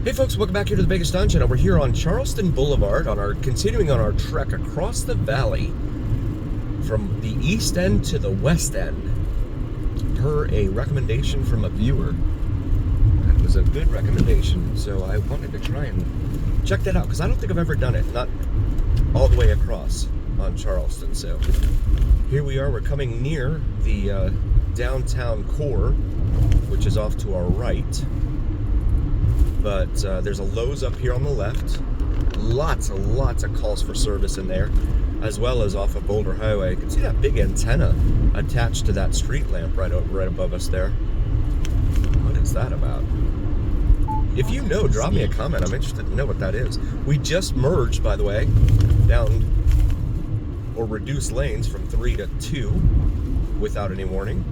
Hey folks, welcome back here to the Vegas Don Channel. We're here on Charleston Boulevard continuing on our trek across the valley from the east end to the west end per a recommendation from a viewer. That was a good recommendation, so I wanted to try and check that out because I don't think I've ever done it, not all the way across on Charleston. So here we are, we're coming near the downtown core, which is off to our right. But there's a Lowe's up here on the left. Lots of calls for service in there, as well as off of Boulder Highway. You can see that big antenna attached to that street lamp right above us there. What is that about? If you know, drop me a comment. I'm interested to know what that is. We just merged, by the way, down or reduced lanes from 3 to 2 without any warning.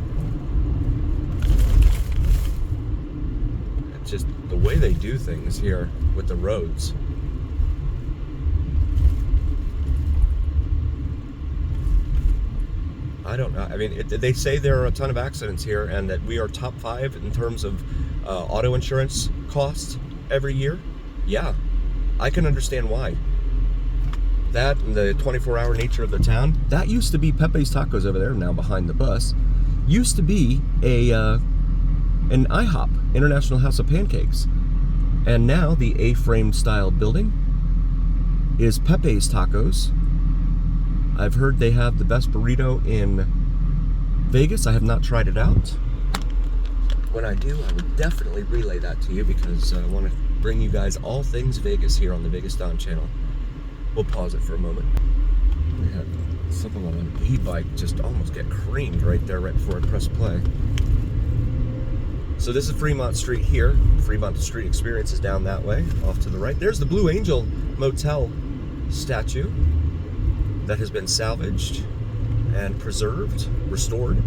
Just the way they do things here with the roads. I don't know. I mean, they say there are a ton of accidents here and that we are top 5 in terms of auto insurance costs every year. Yeah, I can understand why. That and the 24-hour nature of the town. That used to be Pepe's Tacos over there, now behind the bus. Used to be an IHOP, International House of Pancakes. And now the A-frame style building is Pepe's Tacos. I've heard they have the best burrito in Vegas. I have not tried it out. When I do, I would definitely relay that to you because I want to bring you guys all things Vegas here on the Vegas Don Channel. We'll pause it for a moment. We had something on an e-bike just almost get creamed right there, right before I press play. So this is Fremont Street here. Fremont Street Experience is down that way, off to the right. There's the Blue Angel Motel statue that has been salvaged and preserved, restored.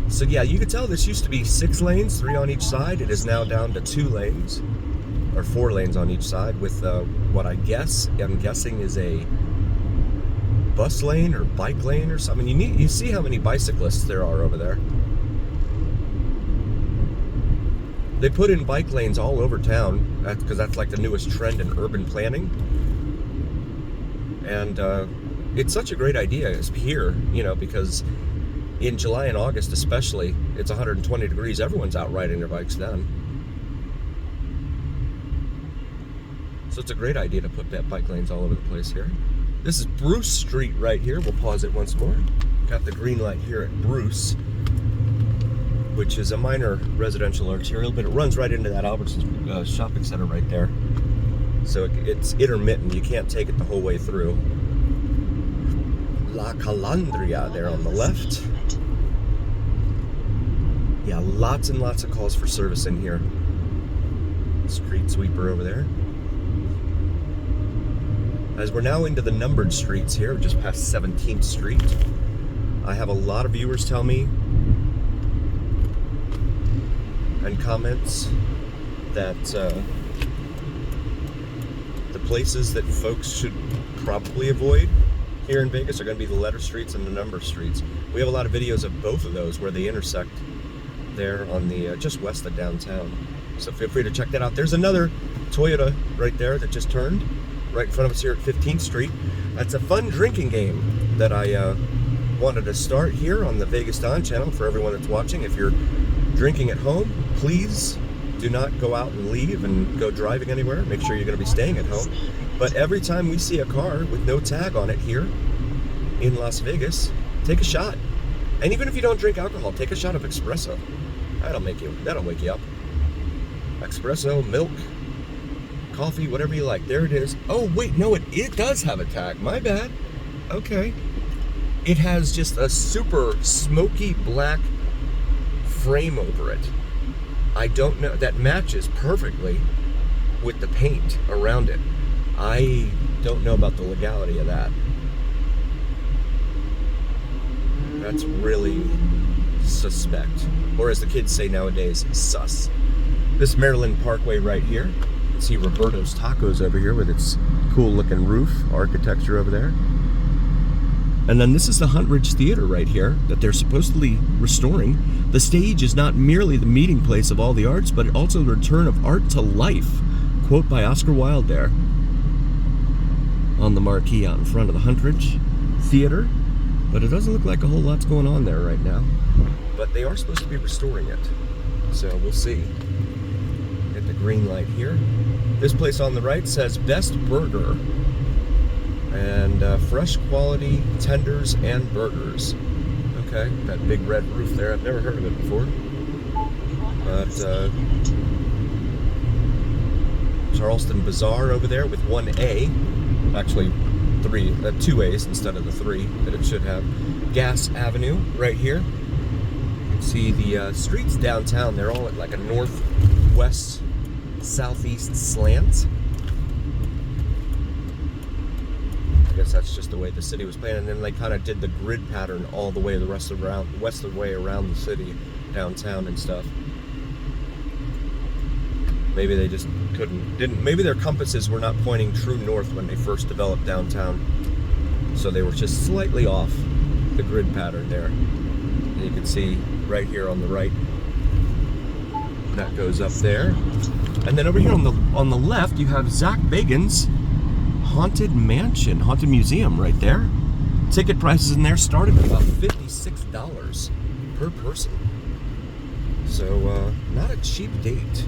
So yeah, you can tell this used to be 6 lanes, 3 on each side. It is now down to 2 lanes, or 4 lanes on each side with what I'm guessing is a bus lane or bike lane or something. You see how many bicyclists there are over there. They put in bike lanes all over town because that's like the newest trend in urban planning. And it's such a great idea here, you know, because in July and August especially, it's 120 degrees. Everyone's out riding their bikes then. So it's a great idea to put bike lanes all over the place here. This is Bruce Street right here. We'll pause it once more. Got the green light here at Bruce, which is a minor residential arterial, but it runs right into that Albertsons shopping center right there. So it's intermittent. You can't take it the whole way through. La Calandria there on the left. Yeah, lots and lots of calls for service in here. Street sweeper over there. As we're now into the numbered streets here, just past 17th Street, I have a lot of viewers tell me and comments that the places that folks should probably avoid here in Vegas are going to be the letter streets and the number streets. We have a lot of videos of both of those where they intersect there on the just west of downtown. So feel free to check that out. There's another Toyota right there that just turned right in front of us here at 15th Street. That's a fun drinking game that I wanted to start here on the Vegas Don Channel for everyone that's watching. If you're drinking at home, please do not go out and leave and go driving anywhere. Make sure you're going to be staying at home. But every time we see a car with no tag on it here in Las Vegas, take a shot. And even if you don't drink alcohol, take a shot of espresso. That'll wake you up. Espresso, milk, coffee, whatever you like. There it is. Oh wait, no, it does have a tag. My bad. Okay. It has just a super smoky black frame over it. I don't know, that matches perfectly with the paint around it. I don't know about the legality of that. That's really suspect, or as the kids say nowadays, sus. This Maryland Parkway right here. You can see Roberto's Tacos over here with its cool looking roof architecture over there. And then this is the Hunt Ridge Theater right here that they're supposedly restoring. The stage is not merely the meeting place of all the arts, but also the return of art to life. Quote by Oscar Wilde there on the marquee out in front of the Hunt Ridge Theater. But it doesn't look like a whole lot's going on there right now. But they are supposed to be restoring it. So we'll see. Get the green light here. This place on the right says Best Burger. And fresh quality tenders and burgers. Okay, that big red roof there. I've never heard of it before. But Charleston Bazaar over there with 1A. Actually, 2 A's instead of the 3 that it should have. Gas Avenue right here. You can see the streets downtown. They're all at like a northwest, southeast slant. I guess that's just the way the city was planned, and then they kind of did the grid pattern all the way the west of the way around the city, downtown and stuff. Maybe they just didn't. Maybe their compasses were not pointing true north when they first developed downtown, so they were just slightly off the grid pattern there. And you can see right here on the right that goes up there, and then over here on the left you have Zach Bagans' Haunted Museum right there. Ticket prices in there started at about $56 per person. So not a cheap date.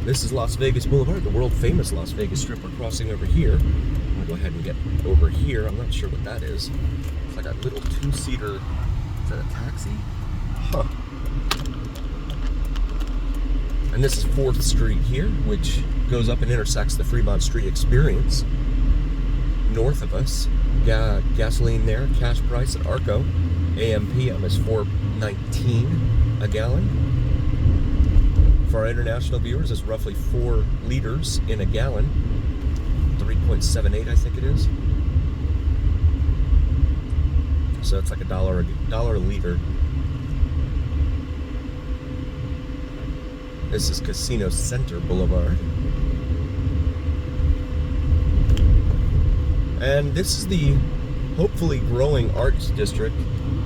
This is Las Vegas Boulevard, the world famous Las Vegas Strip. We're crossing over here. I'm gonna go ahead and get over here. I'm not sure what that is. It's like a little 2-seater. Is that a taxi? Huh. And this is 4th Street here, which goes up and intersects the Fremont Street Experience. North of us, gasoline there, cash price at Arco, AM/PM is $4.19 a gallon. For our international viewers, it's roughly 4 liters in a gallon, 3.78 I think it is. So it's like $1 a liter. This is Casino Center Boulevard. And this is the hopefully growing arts district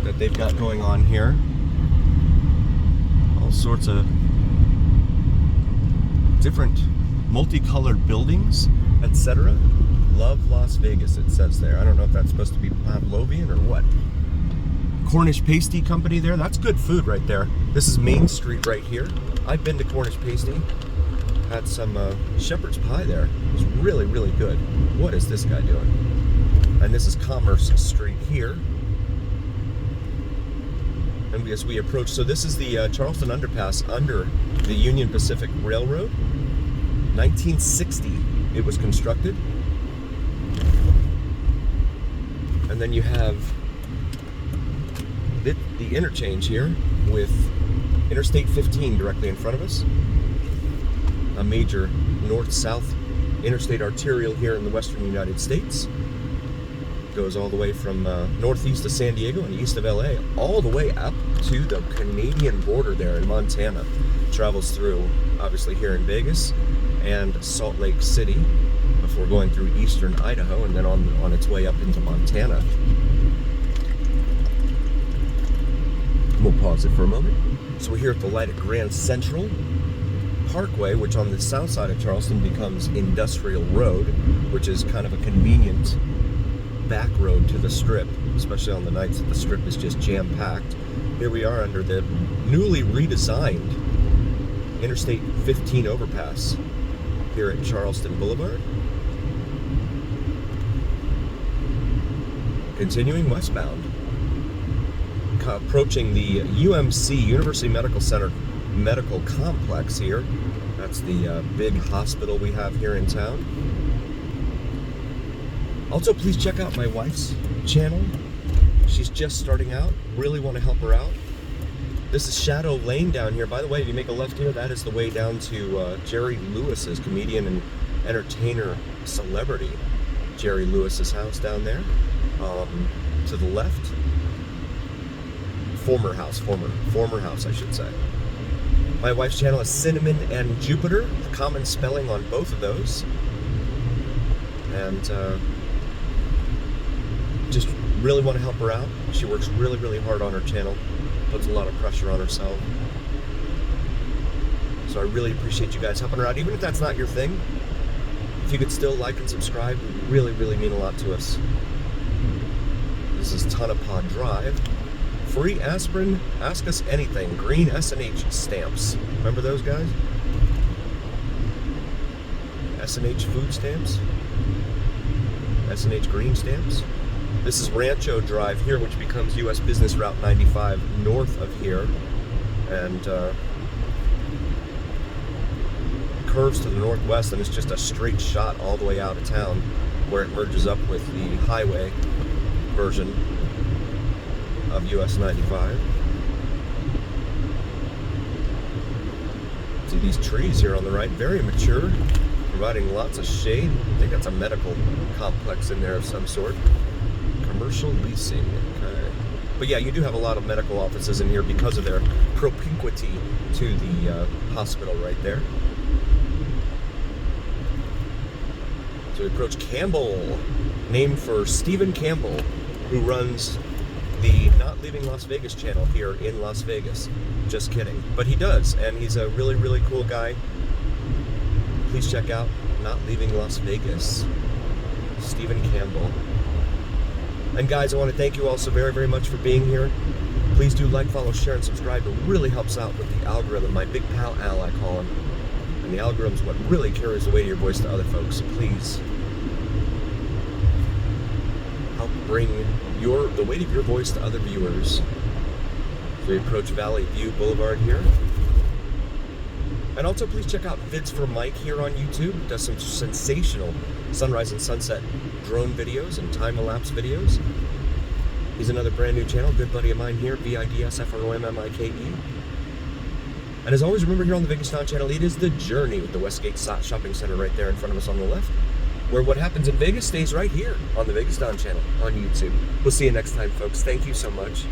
that they've got going on here. All sorts of different multicolored buildings, etc. Love Las Vegas, it says there. I don't know if that's supposed to be Pavlovian or what. Cornish Pasty Company there. That's good food right there. This is Main Street right here. I've been to Cornish Pasty. Had some shepherd's pie there. It was really, really good. What is this guy doing? And this is Commerce Street here. And as we approach, so this is the Charleston Underpass under the Union Pacific Railroad. 1960 it was constructed. And then you have the interchange here with Interstate 15 directly in front of us. A major north-south interstate arterial here in the western United States. Goes all the way from northeast of San Diego and east of LA, all the way up to the Canadian border there in Montana. Travels through, obviously, here in Vegas and Salt Lake City before going through eastern Idaho and then on its way up into Montana. We'll pause it for a moment. So we're here at the light at Grand Central Parkway, which on the south side of Charleston becomes Industrial Road, which is kind of a convenient back road to the Strip, especially on the nights that the Strip is just jam-packed. Here we are under the newly redesigned Interstate 15 overpass here at Charleston Boulevard. Continuing westbound, approaching the UMC, University Medical Center medical complex here. That's the big hospital we have here in town. Also, please check out my wife's channel. She's just starting out. Really want to help her out. This is Shadow Lane down here. By the way, if you make a left here, that is the way down to Jerry Lewis's, comedian and entertainer celebrity. Jerry Lewis's house down there. To the left. Former house, I should say. My wife's channel is Cinnamon and Jupiter. Common spelling on both of those. And just really want to help her out. She works really, really hard on her channel, puts a lot of pressure on herself. So I really appreciate you guys helping her out. Even if that's not your thing, if you could still like and subscribe, it would really, really mean a lot to us. This is Tonopah Drive. Free aspirin, ask us anything. Green S&H stamps. Remember those guys? S&H food stamps? S&H green stamps? This is Rancho Drive here, which becomes U.S. Business Route 95 north of here. And curves to the northwest, and it's just a straight shot all the way out of town where it merges up with the highway version of US 95. See these trees here on the right, very mature, providing lots of shade. I think that's a medical complex in there of some sort. Commercial leasing, okay. But yeah, you do have a lot of medical offices in here because of their propinquity to the hospital right there. So we approach Campbell, named for Stephen Campbell, who runs the Not Leaving Las Vegas channel here in Las Vegas. Just kidding. But he does, and he's a really, really cool guy. Please check out Not Leaving Las Vegas, Stephen Campbell. And guys, I want to thank you all so very, very much for being here. Please do like, follow, share, and subscribe. It really helps out with the algorithm. My big pal Al, I call him. And the algorithm is what really carries the weight of your voice to other folks. So please help bring the weight of your voice to other viewers. So we approach Valley View Boulevard here. And also please check out Vids for Mike here on YouTube. He does some sensational sunrise and sunset drone videos and time-elapse videos. He's another brand new channel, good buddy of mine here, VIDSFROMMIKE. And as always, remember here on the Vegas Town channel, it is the journey with the Westgate Shopping Center right there in front of us on the left, where what happens in Vegas stays right here on the Vegas Town channel on YouTube. We'll see you next time, folks. Thank you so much.